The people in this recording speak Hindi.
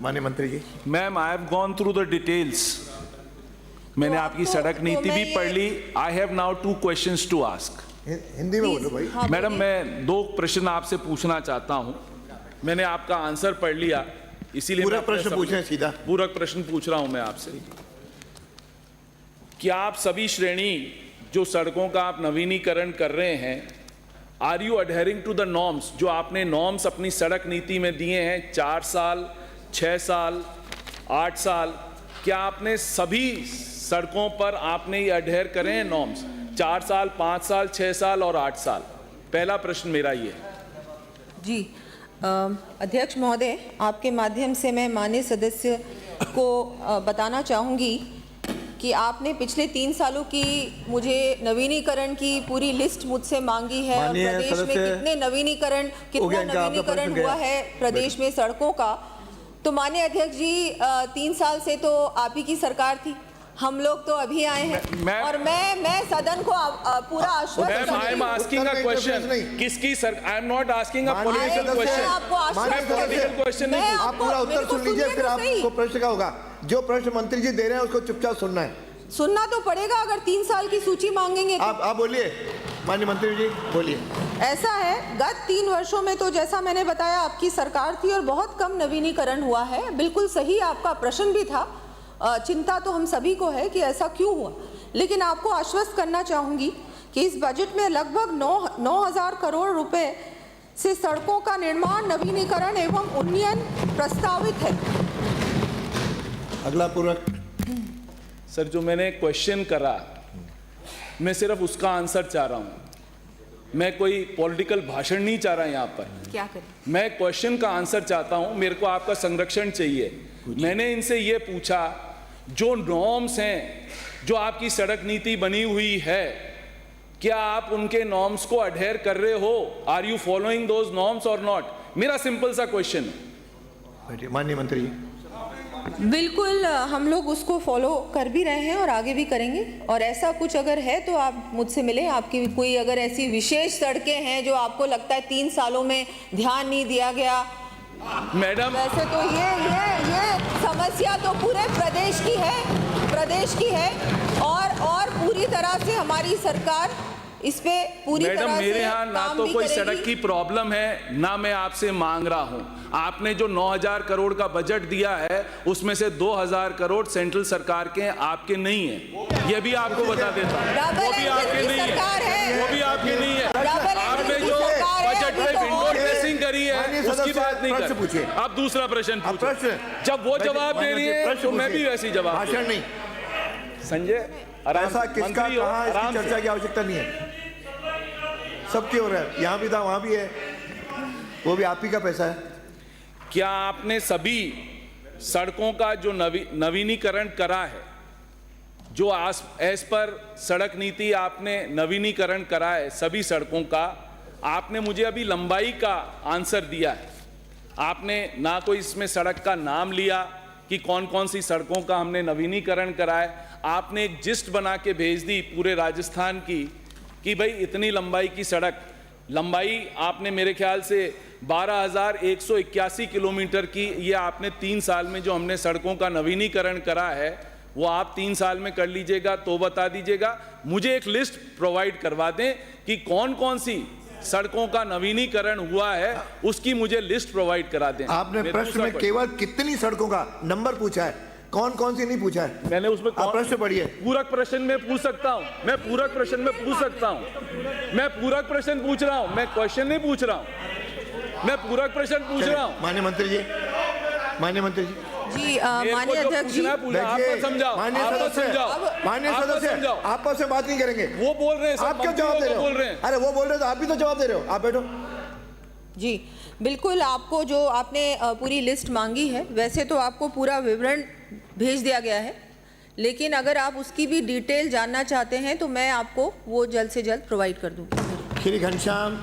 माननीय मंत्री ji. Ma'am, I have gone through the details. मैंने आपकी सड़क नीति भी पढ़ ली। I have now 2 questions to ask. Hindi में बोलो भाई। हाँ, मैडम, मैं 2 प्रश्न आपसे पूछना चाहता हूं। मैंने आपका आंसर पढ़ लिया, इसीलिए पूरा प्रश्न पूछें सीधा। पूरक प्रश्न पूछ रहा हूं मैं आपसे। क्या आप सभी श्रेणी जो सड़कों का आप नवीनीकरण कर रहे हैं, are you adhering to the norms? जो आपने नॉर्म्स अपनी सड़क नीति में दिए हैं, 4 साल, 6 साल, 8 साल, क्या आपने सभी सड़कों पर आपने ये अडहेर करे हैं नॉर्म्स? 4 साल, 5 साल, 6 साल और 8 साल। पहला प्रश्न मेरा ये है। जी, अध्यक्ष महोदय, आपके माध्यम से मैं माननीय सदस्य को बताना चाहूँगी कि आपने पिछले 3 सालों की मुझे नवीनीकरण की पूरी लिस्ट मुझसे मांगी है। प्रदेश में कितने नवीनीकरण हुआ है प्रदेश में सड़कों का। तो माननीय अध्यक्ष जी, 3 साल से तो आप ही की सरकार थी, हम लोग तो अभी आए हैं। और मैं सदन को पूरा आश्वस्त किसकी sir? I am not asking a political question. Political question नहीं। आप पूरा उत्तर सुन लीजिए, फिर आपको प्रश्न का होगा। जो प्रश्न मंत्री जी दे रहे हैं उसको चुपचाप सुनना है। सुनना तो पड़ेगा, अगर 3 साल की सूची मांगेंगे तो। आप बोलिए माननीय मंत्री जी, बोलिए। ऐसा है, गत 3 वर्षों में तो जैसा मैंने बताया आपकी सरकार थी और बहुत कम नवीनीकरण हुआ है। बिल्कुल सही आपका प्रश्न भी था। चिंता तो हम सभी को है कि ऐसा क्यों हुआ, लेकिन आपको आश्वस्त करना चाहूँगी कि इस बजट में लगभग 9,000 करोड़ रुपए से सड़कों का निर्माण, नवीनीकरण एवं उन्नयन प्रस्तावित है। अगला पूरक। सर, जो मैंने क्वेश्चन करा, मैं सिर्फ उसका आंसर चाह रहा हूँ। मैं कोई पॉलिटिकल भाषण नहीं चाह रहा यहाँ पर। क्या करें? मैं क्वेश्चन का आंसर चाहता हूँ। मेरे को आपका संरक्षण चाहिए। मैंने इनसे ये पूछा, जो नॉर्म्स हैं, जो आपकी सड़क नीति बनी हुई है, क्या आप उनके नॉर्म्स को अडहेर कर रहे हो? Are you following those norms और नॉट? मेरा सिंपल सा क्वेश्चन है। माननीय मंत्री जी। बिल्कुल, हम लोग उसको फॉलो कर भी रहे हैं और आगे भी करेंगे। और ऐसा कुछ अगर है तो आप मुझसे मिलें। आपकी कोई अगर ऐसी विशेष सड़कें हैं जो आपको लगता है 3 सालों में ध्यान नहीं दिया गया, मैडम, वैसे तो ये समस्या तो पूरे प्रदेश की है और पूरी तरह से हमारी सरकार इस पे पूरी तरह से मैडम, मेरे यहाँ ना तो कोई सड़क की प्रॉब्लम है, ना मैं आपसे मांग रहा हूँ। आपने जो 9,000 करोड़ का बजट दिया है, उसमें से 2,000 करोड़ सेंट्रल सरकार के हैं, आपके नहीं है। ये भी आपको बता देता हूँ, वो भी आपके नहीं है, वो भी आपके नहीं है। आपने जो बजट में विंडो ड्रेसिंग करी है, उसकी बात नहीं कर। आप दूसरा प्रश्न पूछो। जब वो जवाब दे रही है तो मैं भी वैसी जवाब। भाषण नहीं। संजय, ऐसा किसका कहा, इसकी चर्चा की आवश्यकता नहीं है। सबकी हो रहा है, यहाँ भी था, वहाँ भी है, वो भी आप ही का पैसा है। क्या आपने सभी सड़कों का जो नवीनीकरण करा है, जो एज पर सड़क नीति आपने नवीनीकरण करा है सभी सड़कों का, आपने मुझे अभी लंबाई का आंसर दिया है। आपने ना कोई इसमें सड़क का नाम लिया कि कौन कौन सी सड़कों का हमने नवीनीकरण करा है। आपने एक जिस्ट बना के भेज दी पूरे राजस्थान की कि भाई इतनी लंबाई की सड़क, लंबाई आपने मेरे ख्याल से 12,181 किलोमीटर की, ये आपने 3 साल में जो हमने सड़कों का नवीनीकरण करा है, वो आप 3 साल में कर लीजिएगा तो बता दीजिएगा। मुझे एक लिस्ट प्रोवाइड करवा दें कि कौन कौन सी सड़कों का नवीनीकरण हुआ है, उसकी मुझे लिस्ट प्रोवाइड करा दें। आपने प्रश्न में केवल कितनी सड़कों का नंबर पूछा है, कौन कौन सी नहीं पूछा है। मैंने उसमें प्रश्न पढ़िए। पूरक प्रश्न में पूछ सकता हूं, मैं पूरक प्रश्न में पूछ सकता हूं। मैं पूरक प्रश्न पूछ रहा हूं, मैं क्वेश्चन नहीं पूछ रहा हूं, मैं पूरक प्रश्न पूछ रहा हूं। माननीय मंत्री जी, माननीय मंत्री जी जी, माननीय अध्यक्ष जी, माननीय सदस्य आपस में बात नहीं करेंगे। वो बोल रहे हैं, आप क्यों जवाब दे रहे हो? अरे वो बोल रहे हो तो आप भी तो जवाब दे रहे हो। आप बैठो। जी बिल्कुल, आपको जो आपने पूरी लिस्ट मांगी है, वैसे तो आपको पूरा विवरण भेज दिया गया है, लेकिन अगर आप उसकी भी डिटेल जानना चाहते हैं तो मैं आपको वो जल्द से जल्द प्रोवाइड कर दूंगी। श्री घनश्याम